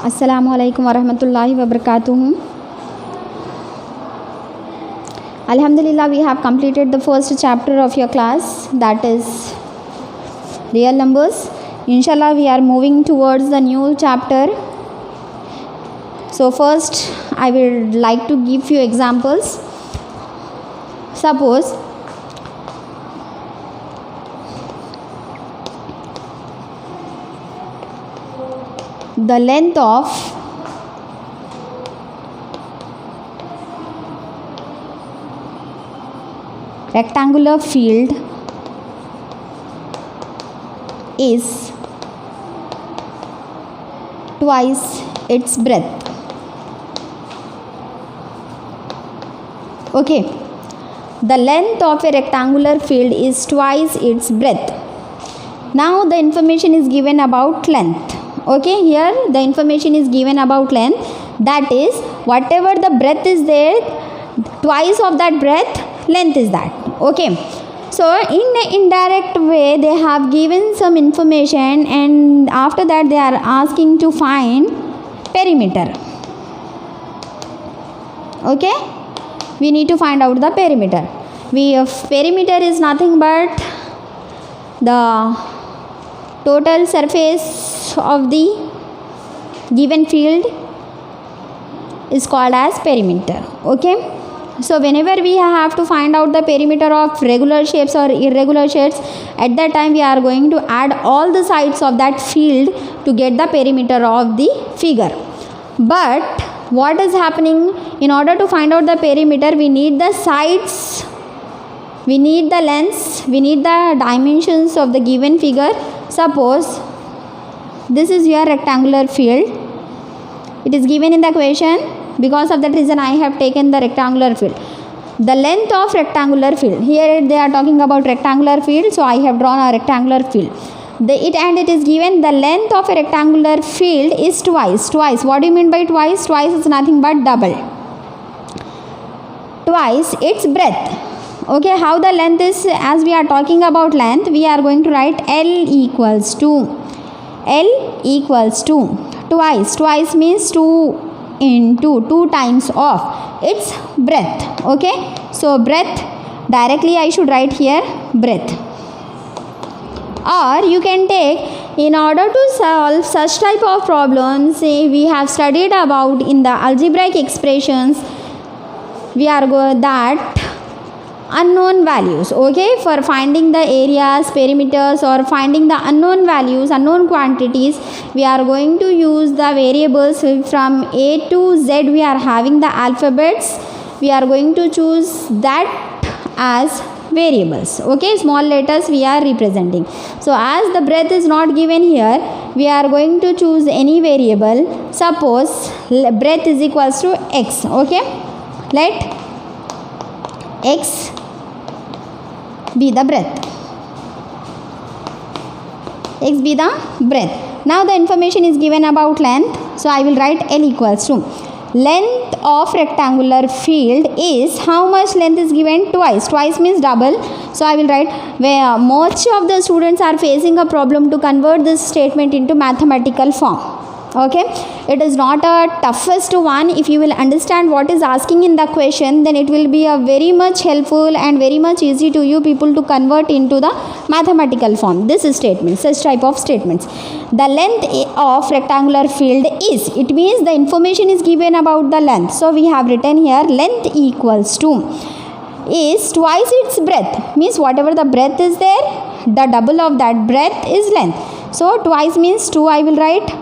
अस्सलामुअलैकुम वरहमतुल्लाहि वबरकातुहू. Alhamdulillah, we have completed the first chapter of your class, that is real numbers. Inshallah, we are moving towards the new chapter. So first I would like to give few examples. Suppose the length of rectangular field is twice its breadth. Okay, the length of a rectangular field is twice its breadth. Now the information is given about length. Okay, here the information is given about length, that is whatever the breadth is there, twice of that breadth length is that. Okay, so in an indirect way they have given some information, and after that they are asking to find perimeter. Okay, we need to find out the perimeter. Perimeter is nothing but the total surface of the given field is called as perimeter. Okay, so whenever we have to find out the perimeter of regular shapes or irregular shapes, at that time we are going to add all the sides of that field to get the perimeter of the figure. But what is happening, in order to find out the perimeter, we need the sides, we need the lengths, we need the dimensions of the given figure. Suppose this is your rectangular field, it is given in the question. Because of that reason I have taken the rectangular field. The length of rectangular field, here they are talking about rectangular field, so I have drawn a rectangular field. It is given the length of a rectangular field is twice. What do you mean by twice? Twice is nothing but double. Twice its breadth. Okay, how the length is, as we are talking about length, we are going to write L equals to twice. Twice means 2 times of its breadth. Okay, so breadth, directly I should write here breadth. Or you can take, in order to solve such type of problems, we have studied about in the algebraic expressions, we are that unknown values. Okay, for finding the areas, perimeters, or finding the unknown values, unknown quantities, we are going to use the variables from A to Z. We are having the alphabets, we are going to choose that as variables. Okay, small letters we are representing. So as the breadth is not given here, we are going to choose any variable. Suppose breadth is equals to x. Okay, let x be the breadth. X be the breadth. Now the information is given about length, so I will write L equals to length of rectangular field is, how much length is given? Twice means double. So I will write, where most of the students are facing a problem to convert this statement into mathematical form. Okay, it is not a toughest one. If you will understand what is asking in the question, then it will be a very much helpful and very much easy to you people to convert into the mathematical form this statement, such type of statements. The length of rectangular field is, it means the information is given about the length, so we have written here length equals to is twice its breadth, means whatever the breadth is there, the double of that breadth is length. So twice means 2, I will write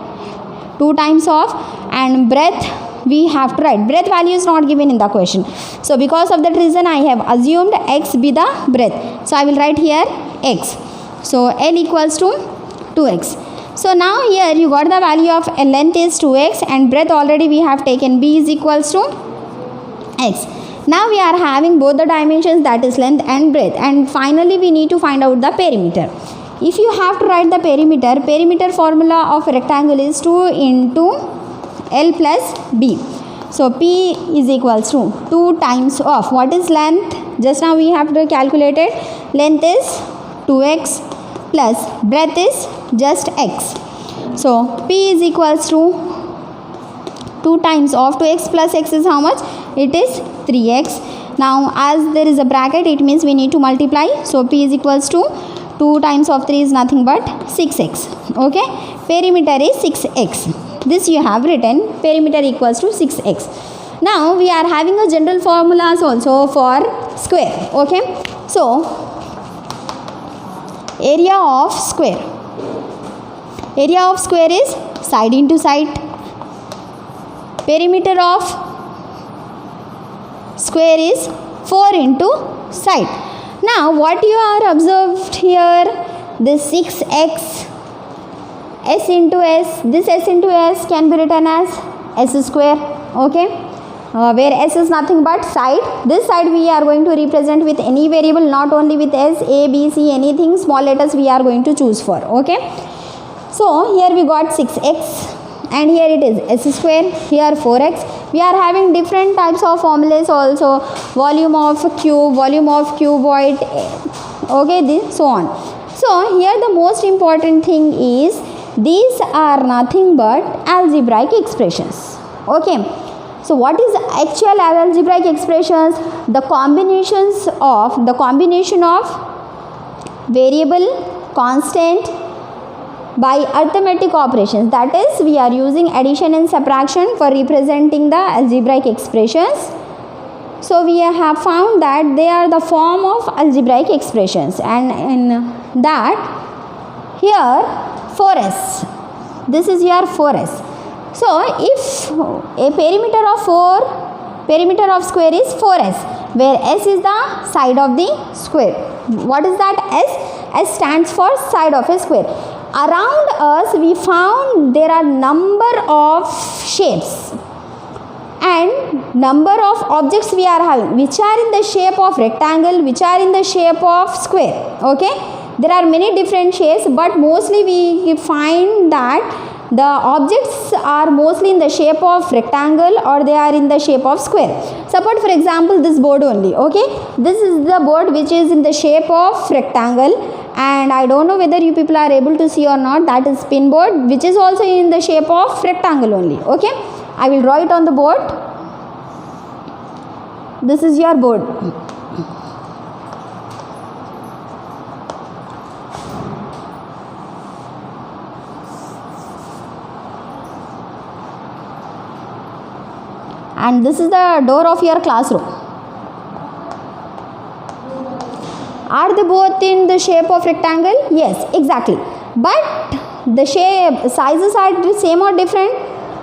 2 times of, and breadth we have to write. Breadth value is not given in the question, so because of that reason I have assumed x be the breadth, so I will write here x. So L equals to 2x. So now here you got the value of length is 2x and breadth already we have taken, b is equals to x. Now we are having both the dimensions, that is length and breadth, and finally we need to find out the perimeter. If you have to write the perimeter formula of a rectangle is 2 into L plus B. So P is equals to 2 times of, what is length? Just now we have to calculate it. Length is 2x plus breadth is just x. So P is equals to 2 times of 2x plus x is how much? It is 3x. Now as there is a bracket, it means we need to multiply. So p is equals to 2 times of 3 is nothing but 6x. Okay, perimeter is 6x. This you have written, perimeter equals to 6x. Now we are having a general formulas also for square. Okay, so area of square. Area of square is side into side. Perimeter of square is 4 into side. Now what you are observed here, this 6x, s into s, this s into s can be written as s square. Okay, where s is nothing but side. This side we are going to represent with any variable, not only with s, a, b, c, anything small letters we are going to choose for. Okay, so here we got 6x and here it is s square, here 4x. We are having different types of formulas also, volume of cube, volume of cuboid, okay, this so on. So here the most important thing is these are nothing but algebraic expressions. Okay, so what is actual algebraic expressions? The combination of variable, constant by arithmetic operations. That is, we are using addition and subtraction for representing the algebraic expressions. So we have found that they are the form of algebraic expressions, and in that here 4s, this is your 4s. So if a perimeter of square is 4s, where s is the side of the square. What is that s? S stands for side of a square. Around us we found there are number of shapes and number of objects we are having, which are in the shape of rectangle, which are in the shape of square. Okay, there are many different shapes, but mostly we find that the objects are mostly in the shape of rectangle or they are in the shape of square. Suppose for example this board only. Okay, this is the board which is in the shape of rectangle, and I don't know whether you people are able to see or not. That is pin board, which is also in the shape of rectangle only. Okay, I will draw it on the board. This is your board. And this is the door of your classroom. Are they both in the shape of rectangle? Yes, exactly. But the sizes are the same or different?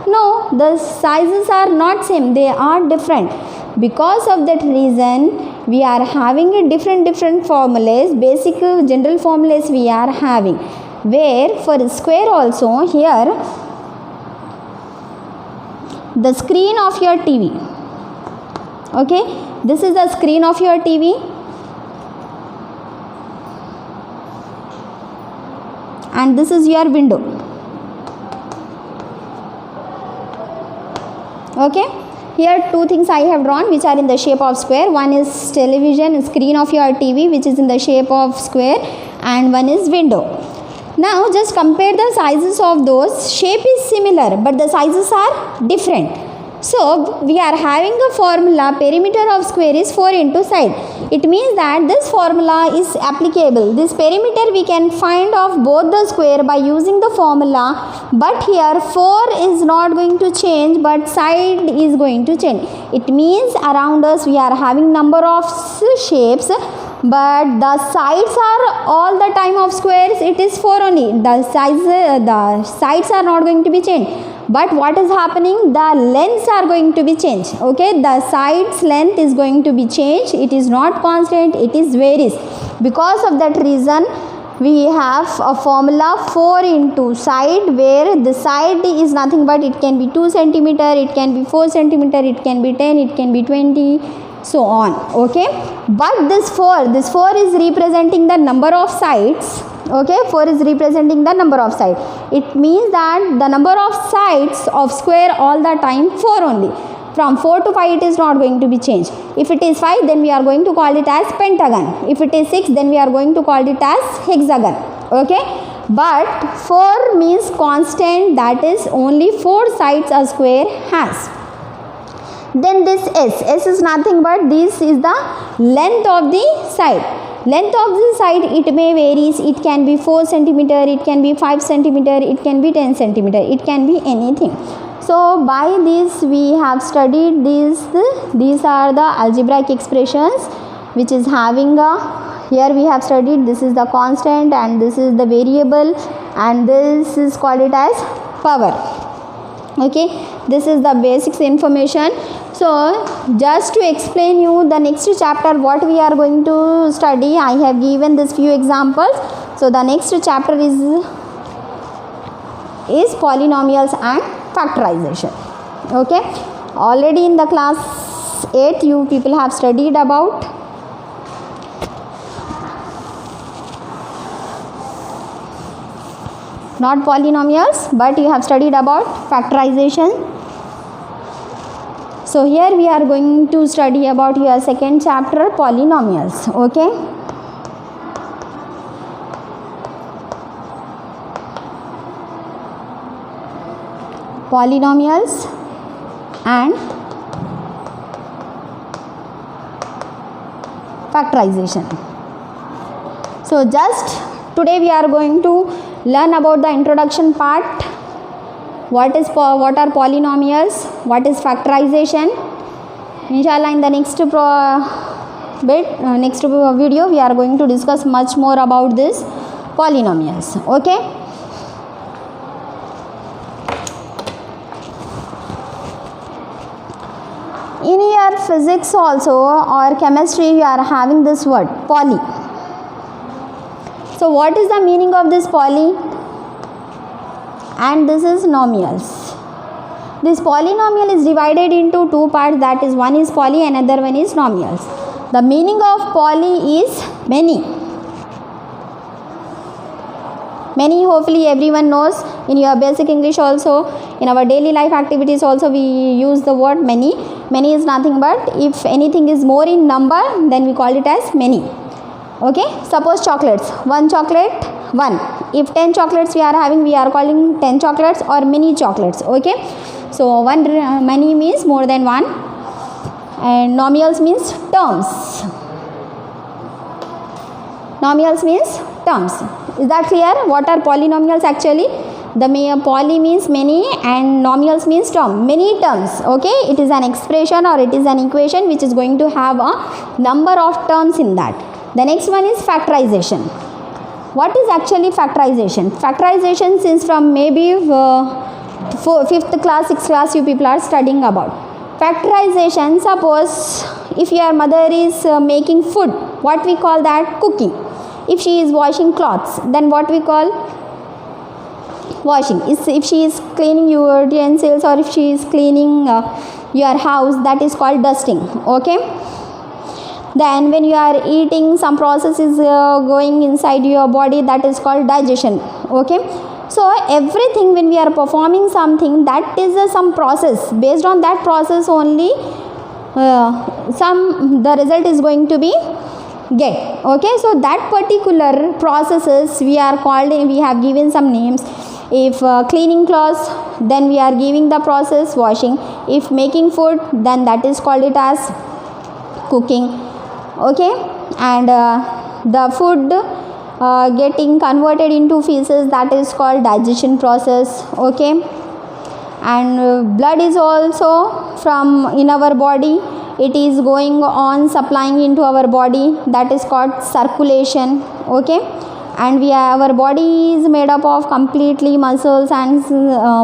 No, the sizes are not same. They are different. Because of that reason, we are having a different formulas, basic general formulas we are having. Where for square also, here the screen of your TV. Okay, this is the screen of your TV, and this is your window. Okay, here two things I have drawn which are in the shape of square. One is television screen of your TV, which is in the shape of square, and one is window. Now just compare the sizes of those. Shape is similar but the sizes are different. So we are having a formula, perimeter of square is 4 into side. It means that this formula is applicable. This perimeter we can find of both the square by using the formula, but here 4 is not going to change but side is going to change. It means around us we are having number of shapes, but the sides are all the time of squares, it is 4 only. The sides are not going to be changed. But what is happening? The lengths are going to be changed. Okay, the sides length is going to be changed. It is not constant, it is varies. Because of that reason, we have a formula 4 into side, where the side is nothing but it can be 2 centimeter, it can be 4 centimeter, it can be 10, it can be 20, so on. Okay, but this 4 is representing the number of sides. Okay, 4 is representing the number of sides. It means that the number of sides of square all the time 4 only. From 4 to 5 it is not going to be changed. If it is 5, then we are going to call it as pentagon. If it is 6, then we are going to call it as hexagon. okay, but 4 means constant, that is only 4 sides a square has. Then this S is nothing but this is the length of the side. Length of the side, it may varies, it can be 4 centimeter, it can be 5 centimeter, it can be 10 centimeter, it can be anything. So by this we have studied these are the algebraic expressions which is having a, here we have studied this is the constant and this is the variable and this is called it as power. Okay, this is the basics information. So just to explain you the next chapter what we are going to study, I have given this few examples. So the next chapter is polynomials and factorization. Okay, already in the class 8 you people have studied about not polynomials, but you have studied about factorization. So here we are going to study about your second chapter, polynomials. Okay, polynomials and factorization. So just today we are going to learn about the introduction part. What are polynomials, what is factorization. Inshallah in the next next video we are going to discuss much more about this polynomials. Okay, in your physics also or chemistry you are having this word poly. So what is the meaning of this poly? And this is nomials. This polynomial is divided into two parts, that is one is poly, another one is nomials. The meaning of poly is many. Many, hopefully everyone knows. In your basic English also, in our daily life activities also we use the word many. Many is nothing but if anything is more in number then we call it as many. Okay, suppose chocolates, one chocolate, one. If 10 chocolates we are having, we are calling 10 chocolates or many chocolates. Okay, so one many means more than one, and nomials means terms. Nomials means terms. Is that clear? What are polynomials actually? The poly means many and nomials means term, many terms. Okay, it is an expression or it is an equation which is going to have a number of terms in that. The next one is factorization. What is actually factorization? Factorization, since from maybe 5th class, 6th class you people are studying about. Factorization, suppose if your mother is making food, what we call that? Cooking. If she is washing clothes, then what we call? Washing. If she is cleaning your utensils or if she is cleaning your house, that is called dusting. Okay. Then when you are eating, some process is going inside your body, that is called digestion. Okay, so everything when we are performing something, that is some process. Based on that process only the result is going to be get. Okay, so that particular processes we are called, we have given some names. If cleaning clothes, then we are giving the process washing. If making food, then that is called it as cooking. Okay, and the food getting converted into feces, that is called digestion process. Okay, and blood is also from in our body, it is going on supplying into our body, that is called circulation. Okay, and our body is made up of completely muscles and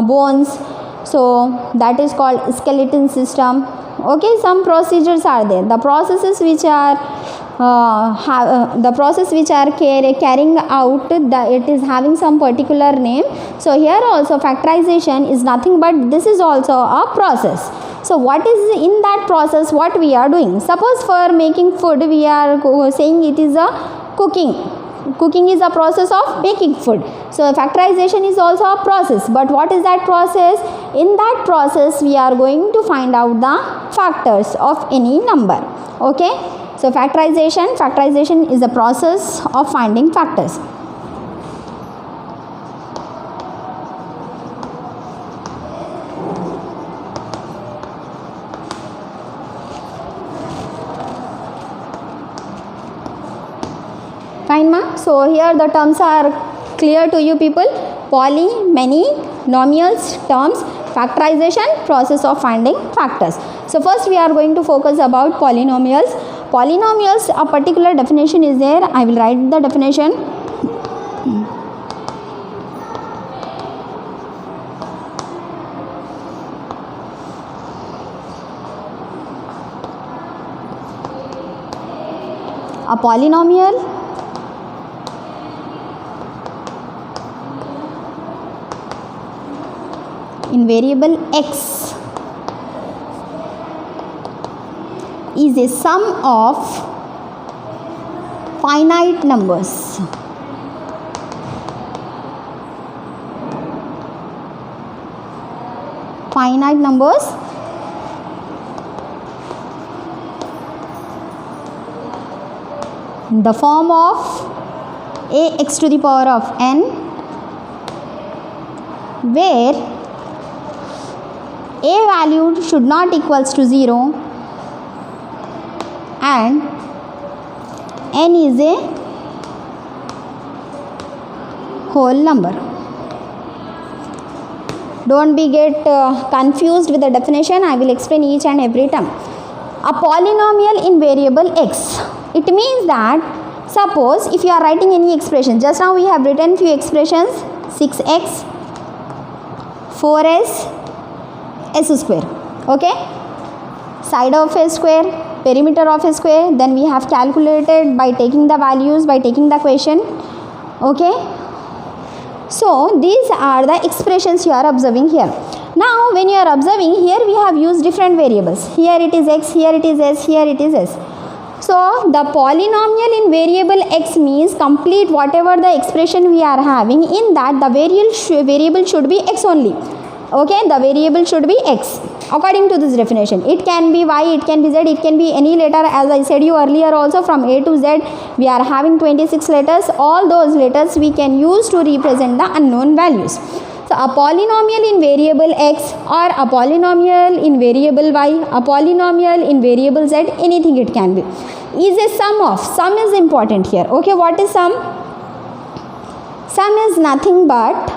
bones, so that is called skeleton system. Okay, some procedures are there. The processes which are carrying out, it is having some particular name. So here also factorization is nothing but this is also a process. So what is in that process, what we are doing? Suppose for making food we are saying it is a cooking. Cooking is a process of making food. So factorization is also a process. But what is that process? In that process we are going to find out the factors of any number. Okay, so factorization is a process of finding factors. So here the terms are clear to you people. Poly, many, nomials, terms, factorization, process of finding factors. So first we are going to focus about polynomials. Polynomials, a particular definition is there. I will write the definition. A polynomial in variable x is a sum of finite numbers. Finite numbers in the form of ax to the power of n, where a value should not equals to 0 and n is a whole number. Don't be get confused with the definition. I will explain each and every term. A polynomial in variable x. It means that suppose if you are writing any expression, just now we have written few expressions, 6x, 4s, s square, okay, side of a square, perimeter of a square, then we have calculated by taking the values, by taking the quotient, okay. So these are the expressions you are observing here. Now when you are observing here, we have used different variables. Here it is x, here it is s, here it is s. So the polynomial in variable x means complete whatever the expression we are having, in that the variable should be x only. Okay, the variable should be x according to this definition. It can be y, it can be z, it can be any letter. As I said you earlier also, from a to z we are having 26 letters. All those letters we can use to represent the unknown values. So a polynomial in variable x or a polynomial in variable y, a polynomial in variable z, anything it can be, is a sum of. Sum is important here. Okay, what is sum? Sum is nothing but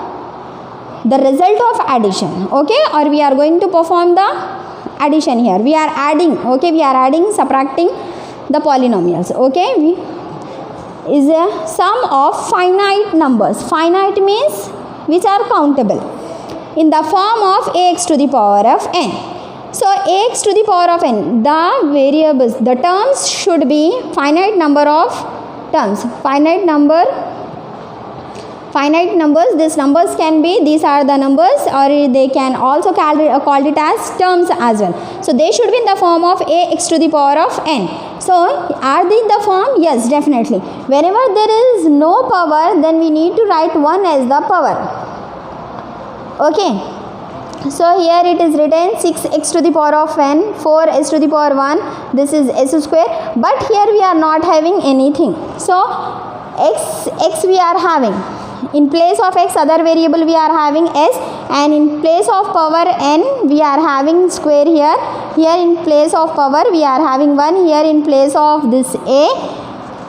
the result of addition, okay, or we are going to perform the addition here. We are adding, okay, we are adding, subtracting the polynomials, okay, is a sum of finite numbers. Finite means which are countable, in the form of ax to the power of n. So ax to the power of n, the variables, the terms should be finite number of terms, finite numbers. These numbers can be, these are the numbers, or they can also call it as terms as well. So they should be in the form of ax to the power of n. So are they in the form? Yes, definitely. Whenever there is no power, then we need to write 1 as the power. Okay. So here it is written 6x to the power of n, 4s to the power 1, this is s square, but here we are not having anything. So x we are having, in place of x other variable we are having s, and in place of power n we are having square here. Here in place of power we are having 1, here in place of this a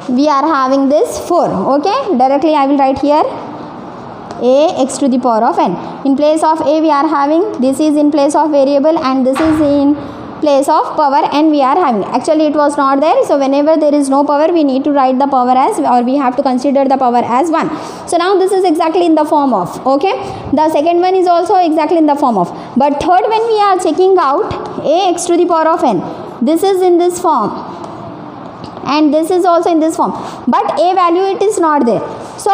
we are having this 4. Okay, directly I will write here a x to the power of n. In place of a we are having, this is in place of variable, and this is in place of power n we are having. Actually it was not there, so whenever there is no power we need to write the power as, or we have to consider the power as 1. So now this is exactly in the form of, okay, the second one is also exactly in the form of, but third when we are checking out a x to the power of n, this is in this form and this is also in this form, but a value it is not there, so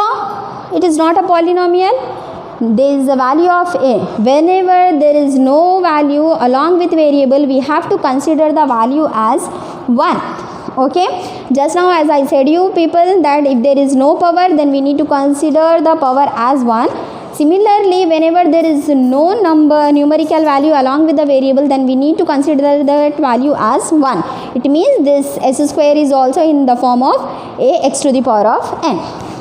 it is not a polynomial. There is a value of a. Whenever there is no value along with variable, we have to consider the value as 1. Okay, just now as I said you people that if there is no power, then we need to consider the power as 1. Similarly, whenever there is no numerical value along with the variable, then we need to consider that value as 1. It means this s square is also in the form of a x to the power of n.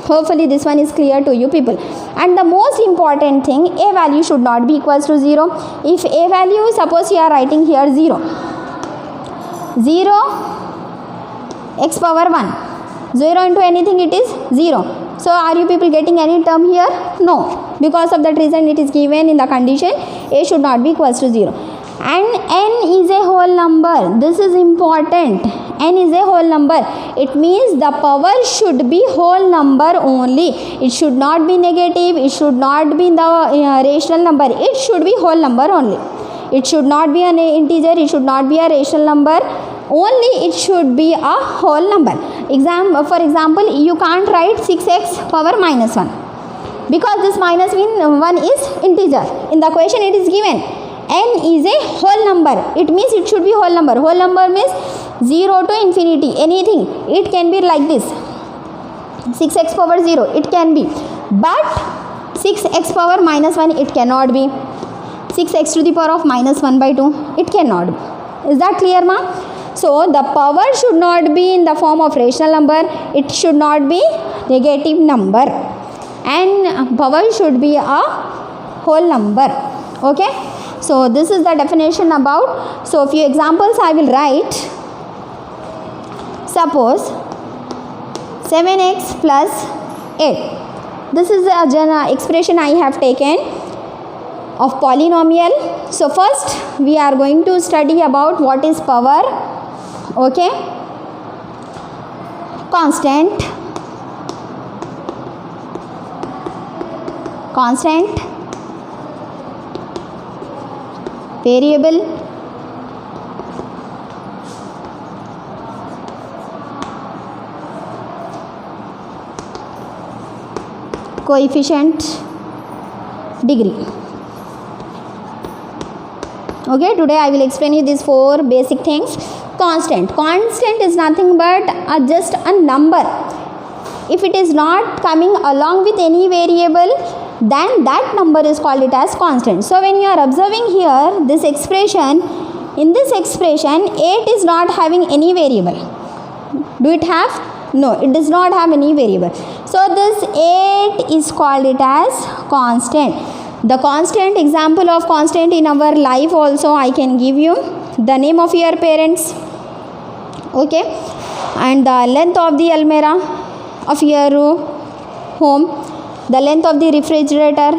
Hopefully this one is clear to you people. And the most important thing, a value should not be equals to 0. If a value, suppose you are writing here 0, 0 x power 1, 0 into anything it is 0. So are you people getting any term here? No. Because of that reason it is given in the condition a should not be equals to 0. And n is a whole number. This is important. N is a whole number. It means the power should be whole number only. It should not be negative. It should not be the rational number. It should be whole number only. It should not be an integer. It should not be a rational number. Only it should be a whole number. For example, you can't write 6x power minus 1 because this minus 1 is integer. In the question it is given n is a whole number. It means it should be whole number. Whole number means 0 to infinity. Anything. It can be like this. 6x power 0. It can be. But 6x power minus 1 it cannot be. 6x to the power of minus 1 by 2 it cannot be. Is that clear, ma? So the power should not be in the form of rational number. It should not be negative number. And power should be a whole number. Okay. So this is the definition about. So few examples I will write. Suppose 7x plus 8. This is a expression I have taken of polynomial. So first we are going to study about what is power. Okay. Constant, variable, coefficient, degree. Okay, today I will explain you these 4 basic things. Constant is nothing but just a number. If it is not coming along with any variable, then that number is called it as constant. So when you are observing here this expression, in this expression 8 is not having any variable. Do it have? No, it does not have any variable. So this 8 is called it as constant. The constant, example of constant in our life also I can give you. The name of your parents. Okay. And the length of the almirah of your home. The length of the refrigerator.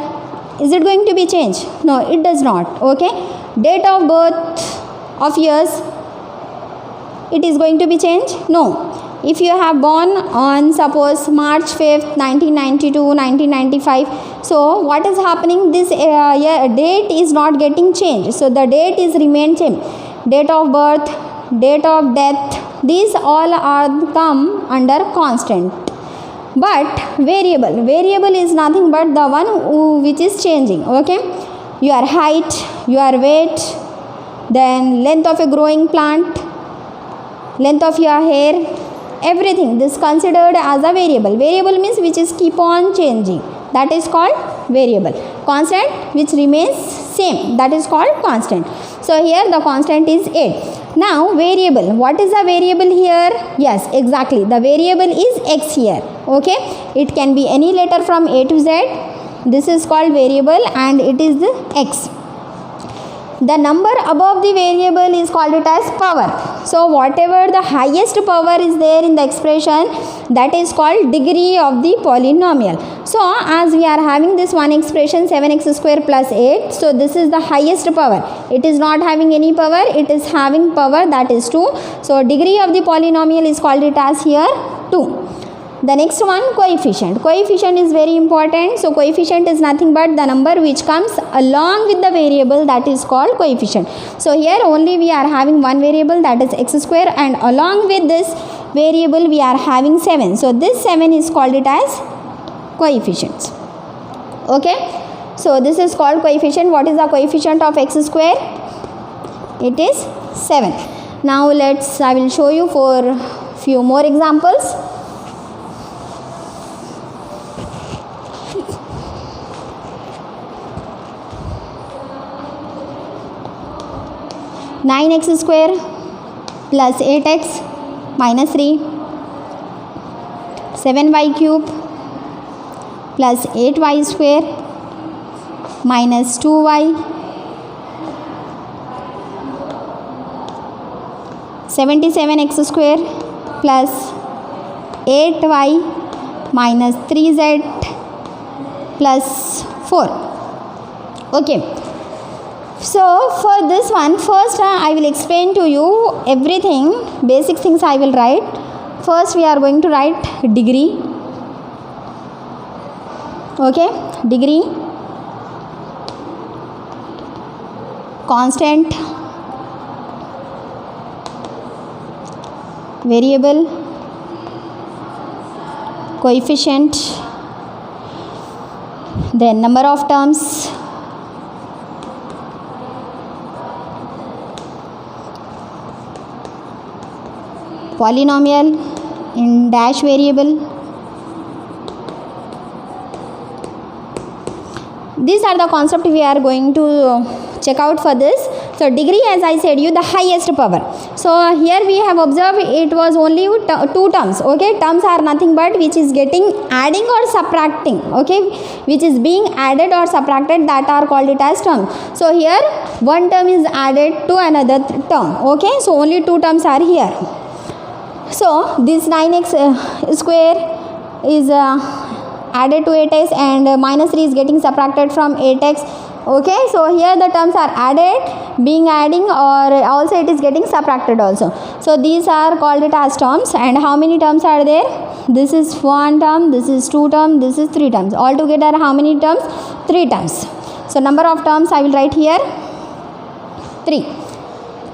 Is it going to be changed? No, it does not. Okay. Date of birth of yours. It is going to be changed? No. If you have born on suppose March 5th, 1992, 1995. So what is happening? This date is not getting changed. So the date is remain same. Date of birth, date of death. These all are come under constant. But variable is nothing but the one which is changing. Okay. Your height, your weight, then length of a growing plant, length of your hair, everything this considered as a variable. Variable means which is keep on changing. That is called variable. Constant which remains same. That is called constant. So here the constant is 8. Now variable. What is a variable here? Yes, exactly. The variable is x here. Okay. It can be any letter from A to Z. This is called variable and it is the x. The number above the variable is called it as power. So whatever the highest power is there in the expression, that is called degree of the polynomial. So as we are having this one expression 7x square plus 8. So this is the highest power. It is not having any power. It is having power, that is 2. So degree of the polynomial is called it as here 2. The next one, coefficient. Coefficient is very important. So coefficient is nothing but the number which comes along with the variable, that is called coefficient. So here only we are having one variable, that is x square, and along with this variable we are having 7. So this 7 is called it as coefficients. Okay. So this is called coefficient. What is the coefficient of x square? It is 7. Now I will show you for few more examples. Nine x square plus 8x minus 3, 7y cube plus 8y square minus 2y, 77x square plus 8y minus 3z plus 4. Okay. So for this one, first I will explain to you everything, basic things I will write. First we are going to write degree. Okay, degree, constant, variable, coefficient, then number of terms, polynomial in dash variable. These are the concepts we are going to check out for this. So degree, as I said you, the highest power. So here we have observed it was only two terms. Okay, terms are nothing but which is getting adding or subtracting. Okay, which is being added or subtracted, that are called it as terms. So here one term is added to another term. Okay, so only two terms are here. So this 9x square is added to 8x and minus 3 is getting subtracted from 8x. Okay, so here the terms are added, being adding, or also it is getting subtracted also. So these are called it as terms. And how many terms are there? This is one term, this is two terms, this is three terms. Altogether how many terms? Three terms. So number of terms I will write here 3.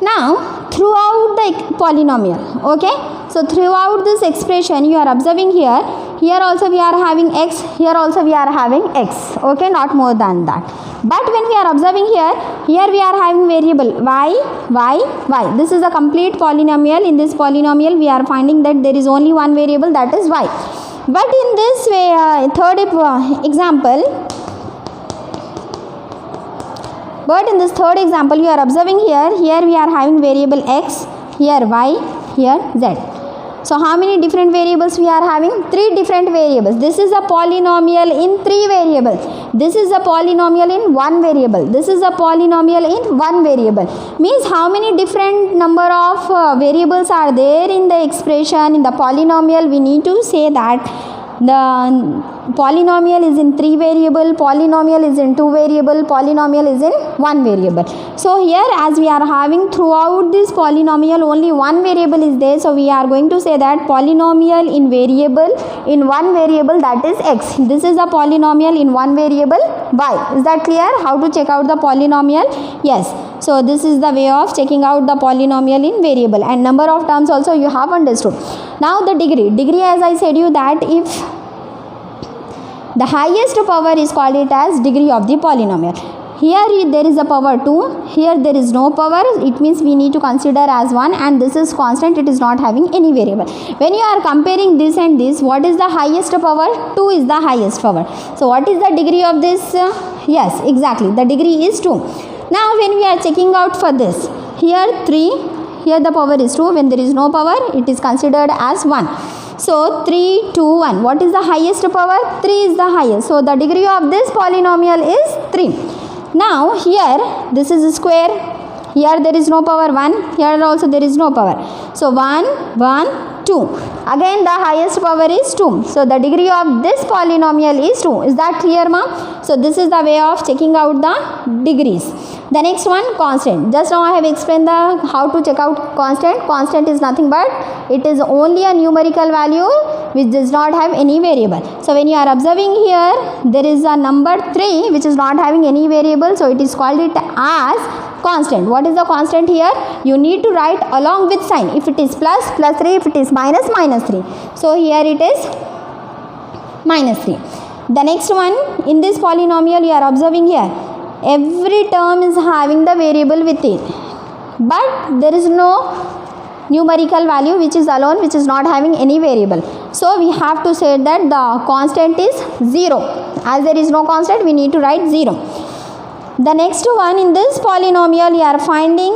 Now throughout the polynomial, okay, so throughout this expression you are observing here also we are having x, here also we are having x, okay, not more than that. But when we are observing here we are having variable y. This is a complete polynomial. In this polynomial we are finding that there is only one variable, that is y. But in this way, third example, but in this third example you are observing here we are having variable x, here y, here z. So how many different variables we are having? 3 different variables. This is a polynomial in 3 variables. This is a polynomial in 1 variable. This is a polynomial in 1 variable. Means how many different number of variables are there in the expression, in the polynomial? We need to say that the polynomial is in 3 variable, polynomial is in 2 variable, polynomial is in 1 variable. So here as we are having throughout this polynomial only 1 variable is there, so we are going to say that polynomial in variable in 1 variable, that is x. This is a polynomial in 1 variable y. Is that clear? How to check out the polynomial? Yes. So this is the way of checking out the polynomial in variable, and number of terms also you have understood. Now the degree, as I said you that if the highest power is called it as degree of the polynomial. Here there is a power 2, here there is no power, it means we need to consider as 1, and this is constant, it is not having any variable. When you are comparing this and this, what is the highest power? 2 is the highest power. So what is the degree of this? Yes, exactly, the degree is 2. Now when we are checking out for this, here 3, here the power is 2, when there is no power it is considered as 1. So 3, 2, 1. What is the highest power? 3 is the highest. So the degree of this polynomial is 3. Now here this is a square. Here there is no power 1. Here also there is no power. So 1, 1, 2. Again the highest power is 2. So the degree of this polynomial is 2. Is that clear, ma? So this is the way of checking out the degrees. The next one, constant. Just now I have explained the how to check out constant. Constant is nothing but it is only a numerical value which does not have any variable. So when you are observing here, there is a number 3 which is not having any variable. So it is called it as constant. What is the constant here? You need to write along with sign. If it is plus, plus 3. If it is minus, minus 3. So here it is minus 3. The next one, in this polynomial you are observing here, every term is having the variable with it, but there is no numerical value which is alone, which is not having any variable. So we have to say that the constant is 0. As there is no constant, we need to write 0. The next one, in this polynomial you are finding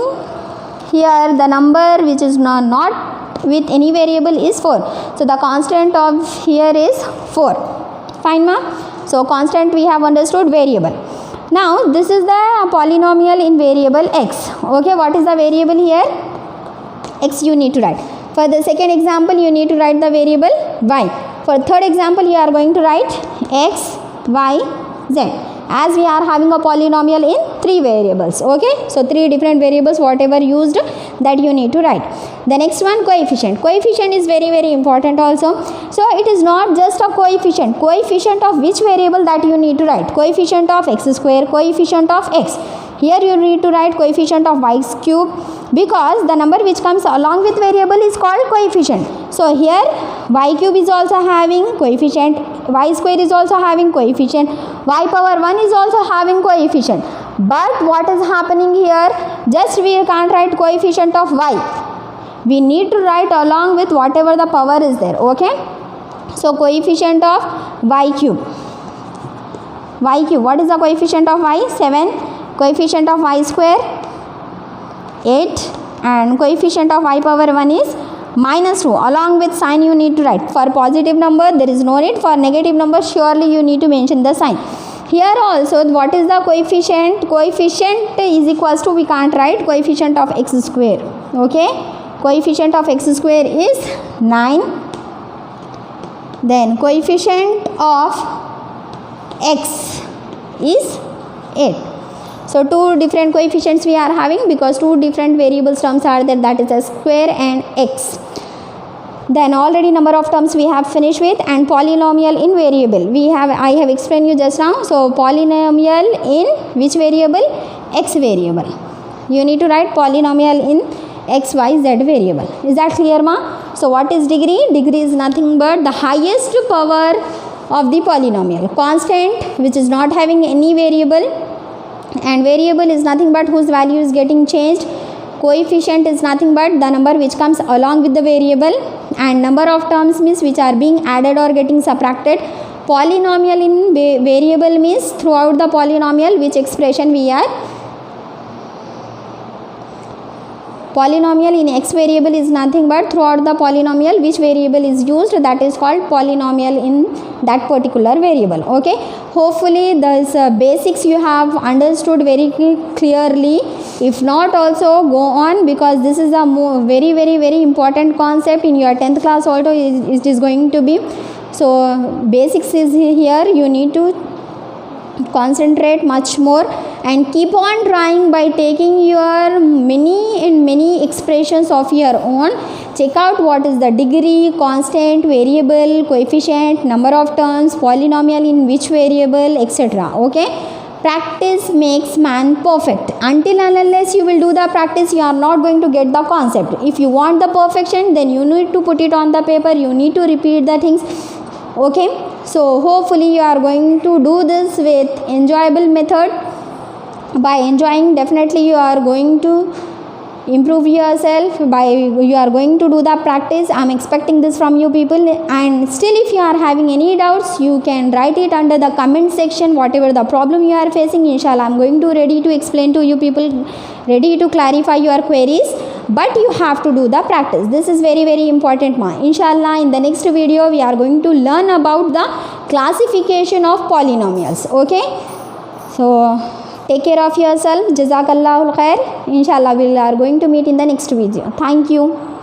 here the number which is not with any variable is 4. So the constant of here is 4. Fine, ma? So constant we have understood, variable. Now this is the polynomial in variable x. Okay, what is the variable here? X you need to write. For the second example, you need to write the variable y. For third example, you are going to write x, y, z. As we are having a polynomial in 3 variables. Okay, so 3 different variables, whatever used, that you need to write. The next one, coefficient. Coefficient is very very important also. So it is not just a coefficient. Coefficient of which variable that you need to write? Coefficient of x square, coefficient of x. Here you need to write coefficient of y cube, because the number which comes along with variable is called coefficient. So here y cube is also having coefficient, y square is also having coefficient, y power 1 is also having coefficient. But what is happening here? Just we can't write coefficient of y. We need to write along with whatever the power is there. Okay. So coefficient of y cube. Y cube. What is the coefficient of y? 7. Coefficient of y square 8, and coefficient of y power 1 is minus 2. Along with sign you need to write. For positive number there is no need. For negative number surely you need to mention the sign. Here also what is the coefficient? Coefficient is equals to, we can't write coefficient of x square. Okay, coefficient of x square is 9. Then coefficient of x is 8. So 2 different coefficients we are having, because 2 different variables terms are there, that is a square and x. Then already number of terms we have finished with, and polynomial in variable. I have explained you just now. So polynomial in which variable? X variable. You need to write polynomial in x, y, z variable. Is that clear, ma? So what is degree? Degree is nothing but the highest power of the polynomial. Constant which is not having any variable, and variable is nothing but whose value is getting changed. Coefficient is nothing but the number which comes along with the variable, and number of terms means which are being added or getting subtracted. Polynomial in variable means throughout the polynomial which expression we are. Polynomial in x variable is nothing but throughout the polynomial which variable is used, that is called polynomial in that particular variable. Okay, hopefully these basics you have understood very clearly. If not, also go on, because this is a very very very important concept in your 10th class also. It is going to be. So basics is here, you need to concentrate much more and keep on trying by taking your many expressions of your own. Check out what is the degree, constant, variable, coefficient, number of terms, polynomial in which variable, etc. Okay, practice makes man perfect. Until and unless you will do the practice, you are not going to get the concept. If you want the perfection, then you need to put it on the paper, you need to repeat the things. Okay, so hopefully you are going to do this with enjoyable method. By enjoying, definitely you are going to improve yourself. By you are going to do the practice. I am expecting this from you people. And still if you are having any doubts, you can write it under the comment section. Whatever the problem you are facing, inshallah I am going to ready to explain to you people, ready to clarify your queries. But you have to do the practice. This is very very important, ma. Inshallah in the next video we are going to learn about the classification of polynomials. Okay, so take care of yourself. Jazakallahu khair. Inshallah we are going to meet in the next video. Thank you.